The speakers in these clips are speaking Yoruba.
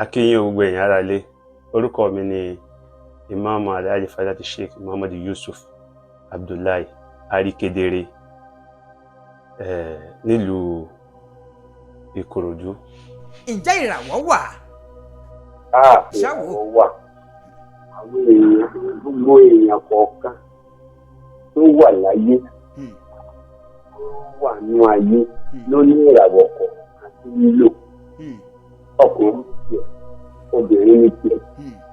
akínyìn gbogbo èèyàn ara lé orúkọ mi ni Imam Alhaji Fadilati Sheikh Muhammad Yusuf Abdullahi Arikedere nílùú Ìkòròdú. ǹjẹ́ ìràwọ̀ wà? ìràwọ̀ wà. àwọn èèyàn gbogbo èèyàn kọ̀ọ̀kan tó wà láyé tó wà nínú ayé ló ní ìràwọ̀ kọ̀ọ̀kan tó nílò. ọkùnrin ní tiẹ̀, obìnrin ní tiẹ̀,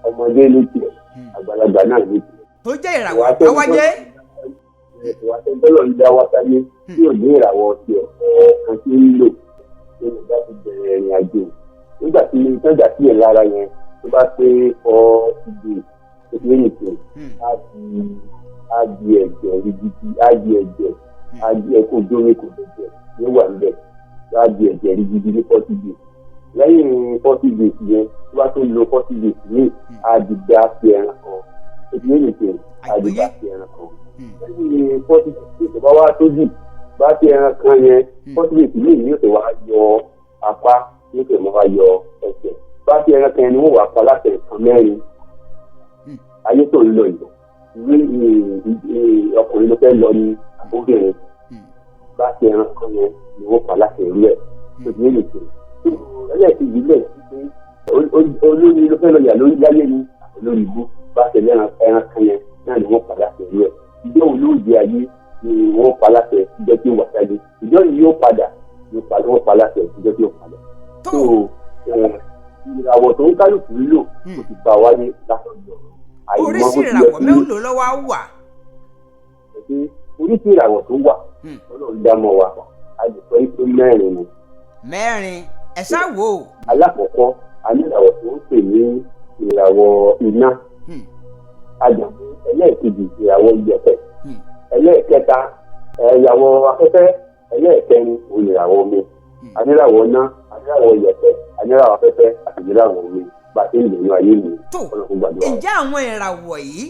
ọmọdé ní tiẹ̀, àgbàlagbà náà ní tiẹ̀. tó jẹ́ ìràwọ̀ àbáwáyé. ìwà tẹ́ńtọ́lọ̀ ń dá wá sáyé tí ò ní ìràwọ̀ tiẹ̀ kọ̀ọ̀kan tó nílò nínú bá ti bẹ̀rẹ̀ ìrìn àjò. nígbà tí ìtọ́jà sílẹ̀ lára yẹn tó bá pé ìdè ìpínlẹ̀ èkó á di ẹ̀jẹ̀ rigidi, á di ẹ̀jẹ̀, á di ẹ̀kọ́ dórí kò dẹ̀jẹ̀ ní wà níbẹ̀, á di ẹ̀jẹ̀ rigidi ní 40 days. lẹ́yìn 40 days yẹn tó bá tó lo 40 days ní àdìgbà fi ẹran kan ìpínlẹ̀ èkó àdìgbà fi ẹran kan. lẹ́yìn 40 days tó bá wá tó jù bá fi ẹran kan yẹn 40 days ní ìlú yóò wá yọ apá yóò tẹ̀ mọ́ wá yọ ẹsẹ̀. bá fi ẹran kan yẹn ni wọ́n wà pa láti ẹ̀kan mẹ́rin. ayé tó ń lọ yìí ọkùnrin ló fẹ́ lọ ní obìnrin bá fi ẹran kan yẹn ni wọ́n pa láti ẹ̀rú ẹ̀ tó ti nílò tó. ẹlẹ́ẹ̀kejì lẹ̀ sí pé olórí ló fẹ́ lọ yà lórí láyé ni olórí ibú bá fi ẹran kan yẹn náà ni wọ́n pa láti ẹ̀rú ẹ̀. ìjọ olóòjì ayé ni wọ́n pa láti ìjọ tí ó wà sáyé. ìjọ yìí yóò padà wọ́n pa láti ìjọ tí ó padà. tó ìràwọ̀ tó ń kálukú lò kò ti bá wáyé látọ̀jọ́. oríṣi ìràwọ̀ mélòó ló wà wà? oríṣi ìràwọ̀ tó wà Ọlọ́run dá mọ́ wa a lè sọ pé mẹ́rin ni. mẹ́rin ẹ ṣáà wò ó. alákọ̀ọ́kọ́ a ní ìràwọ̀ tó ń pè ní ìràwọ̀ iná. àjàmú ẹlẹ́ẹ̀kejì ìràwọ̀ iyẹ̀pẹ̀. ẹlẹ́ẹ̀kẹta ìràwọ̀ afẹ́fẹ́. ẹlẹ́ẹ̀kẹrin ìràwọ̀ omi. aníràwọ̀ iná, aníràwọ̀ iyẹ̀pẹ̀, aníràwọ̀ afẹ́fẹ́ àti ìràwọ̀ omi. bàtí ìlú ayé mi. ǹjẹ́ àwọn ìràwọ̀ yìí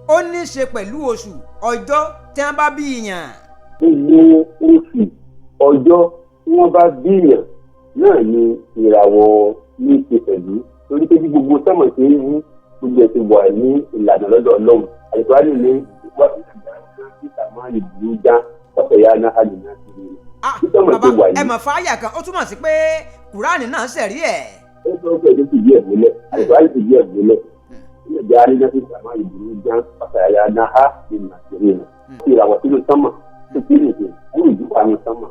ó ní í ṣe pẹ̀lú oṣù ọjọ́ tí wọ́n bá bí yàn? gbogbo oṣù ọjọ́ tí wọ́n bá bí yàn náà ni ìràwọ̀ ní í ṣe pẹ̀lú. torí pé bí gbogbo sọ́mọ̀ ṣe ń wú gbogbo ẹ̀ ti wà ní ìlànà lọ́dọ̀ Ọlọ́run. àìsàn á lè ní ìwádìí ìgbà máa lè dúró já ọ̀sẹ̀ yá náà á lè náà ti rí. bàbá ẹ mọ̀ fáyà kan ó túmọ̀ sí pé Kùránì náà ṣẹ̀rí ẹ̀. ó sọ pé èdè ti yí ẹ̀ múlẹ̀ àìsàn á ti yí ẹ̀ múlẹ̀ ilé ìjà arígbá ti sàmà ìdúró já ọ̀sẹ̀ yá náà á lè náà ti rí. ìràwọ̀ sínú sọ́mọ̀ tó kí lè dé kúrò ìdúró àwọn sọ́mọ̀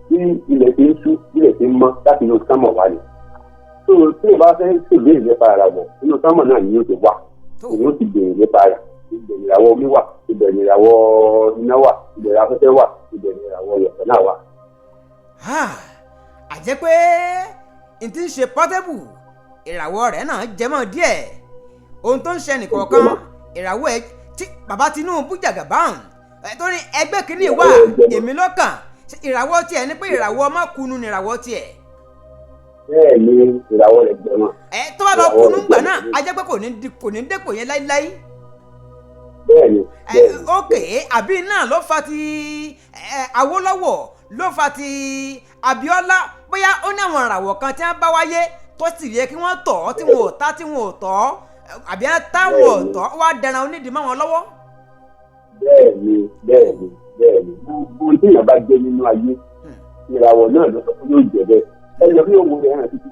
tí ilẹ̀ ti ń sú ilẹ̀ ti ń mọ́ láti inú sọ́mọ̀ wá ni. tó tí o bá fẹ́ ṣèbéèrè nípa ìràwọ̀ inú sọ́mọ̀ náà ni yóò ti wá òun ó ti béèrè nípa rẹ̀. ìbẹ̀rẹ̀ ìràwọ̀ omi wà, ìbẹ̀rẹ̀ ìràwọ̀ iná wà, ìbẹ̀rẹ̀ afẹ́fẹ́ wà, ìbẹ̀rẹ̀ ìràwọ̀ ìyẹ̀pẹ̀ náà wà. àjẹ́ pé n ti ń ṣe pọ́tẹ́bù ìràwọ̀ rẹ̀ náà jẹmọ́ díẹ̀ ohun tó ń ṣe nìkọ̀ọ̀kan ìràwọ̀ ẹ̀ tí bàbá Tinubu jàgàbáhùn tó ní ẹgbẹ́ kìíní wà èmi lọ́kàn ìràwọ̀ tiẹ̀ ní pé ìràwọ̀ ọmọkùnrin ni ìràwọ̀ tiẹ̀. bẹ́ẹ̀ ni ìràwọ̀ rẹ̀ gbẹ̀mọ̀. tó bá lọ kunu gbà náà a jẹ́ pé kò ní dépò yẹn láíláí. bẹ́ẹ̀ ni. ókè àbí náà ló fa ti Awólọ́wọ̀ ló fa ti Abíọ́lá bóyá ó ní àwọn ìràwọ̀ kan tí wọ́n bá wáyé tó sì yẹ kí wọ́n tọ̀ tí wọn ò ta tí wọn ò tọ̀ àbí táwọn ò tọ̀ wá dẹran onídìí mọ́ wọn lọ́wọ́. bẹ́ẹ̀ni gbogbo tí èèyàn bá jẹ nínú ayé ìràwọ̀ náà ló sọ pé yóò jẹ bẹ́ẹ̀ ẹni lọ bí òun rẹ̀ hàn títí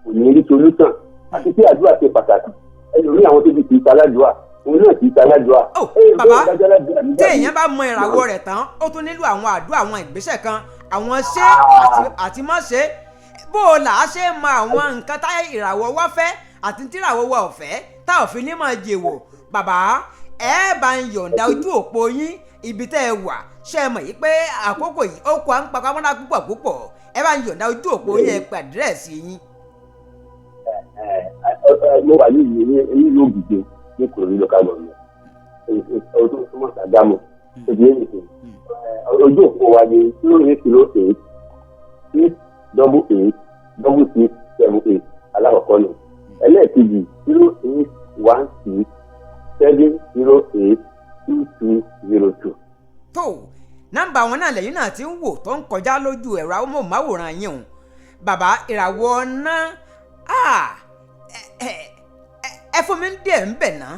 kò ní rí solúsàn àti tí àdúrà ṣe pàtàkì ẹni orí àwọn tó ti kìí saládùá òun náà kìí saládùá. bàbá tí èèyàn bá mọ ìràwọ̀ rẹ̀ tán ó tún nílò àwọn àdúrà àwọn ìgbésẹ̀ kan àwọn ṣé àti má ṣe bó o là á ṣe mọ àwọn nǹkan táyé ìràwọ̀ wá fẹ́ àti tí ìràwọ̀ wa ò fẹ́ tá ò fi ní máa jèwò. bàbá ẹ bá ń yọ̀ǹda ojú òpó yín ibi tẹ́ ẹ wà ṣe é mọ̀ yìí pé àkókò yìí ó kó à ń papá mọ́ra púpọ̀ ẹ bá ń yọ̀ǹda ojú òpó yín ẹ pè àdírẹ́sì yín. mo wà ní ìlú Ògìgbò ní Ìkòròdú local government ọdún tó mọ̀ sàgámù ojú ènìyàn ojú òpó wa ní 080 688 6678 alákọ̀ọ́kọ́ nù ẹlẹ́ẹ̀kejì 0816 708 2202. tó nọ́mbà wọn náà lẹ́yìn náà ti ń wò tó ń kọjá lójú ẹ̀rọ amóhùnmáwòrán yín o bàbá ìràwọ̀ náà ẹ fún mi díẹ̀ ń bẹ̀ ná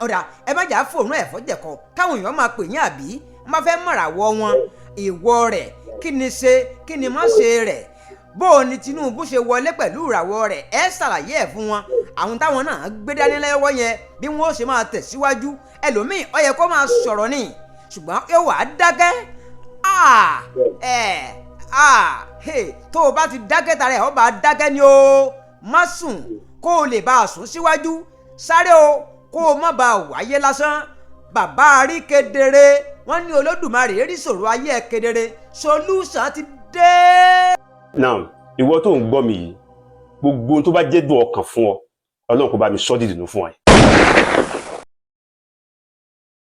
ọ̀dà ẹ má jà fòrún ẹ̀fọ́ jẹ̀kọ káwọn èèyàn máa pè yín àbí má fẹ́ mọ̀ràwọ̀ wọn ìwọ rẹ̀ kí ni ṣe kí ni má ṣe rẹ̀ bó o ní Tinubu ṣe wọlé pẹ̀lú ìràwọ̀ rẹ̀ ẹ ṣàlàyé ẹ̀ fún wọn àwọn táwọn náà gbé dání lọ́wọ́ yẹn bí wọ́n ó ṣe máa tẹ̀síwájú ẹlòmíì ó yẹ kó máa sọ̀rọ̀ ni ṣùgbọ́n yóò wá dákẹ́ tó o bá ti dákẹ́ tara ẹ̀ ó bá dákẹ́ ni o má sùn kó o lè bá a sùn síwájú sáré o kó o má bá a wáyé lásán bàbá rí kedere wọ́n ní Olódùmarè rí sọ̀rọ̀ ayé ẹ̀ kedere solution ti dé. now ìwọ tó ń gbọ́ mi yìí gbogbo tó bá jẹ́ dùn ọkàn fún ọ Ọlọ́run kó bá mi sọ́ dìdùnnú fún ẹ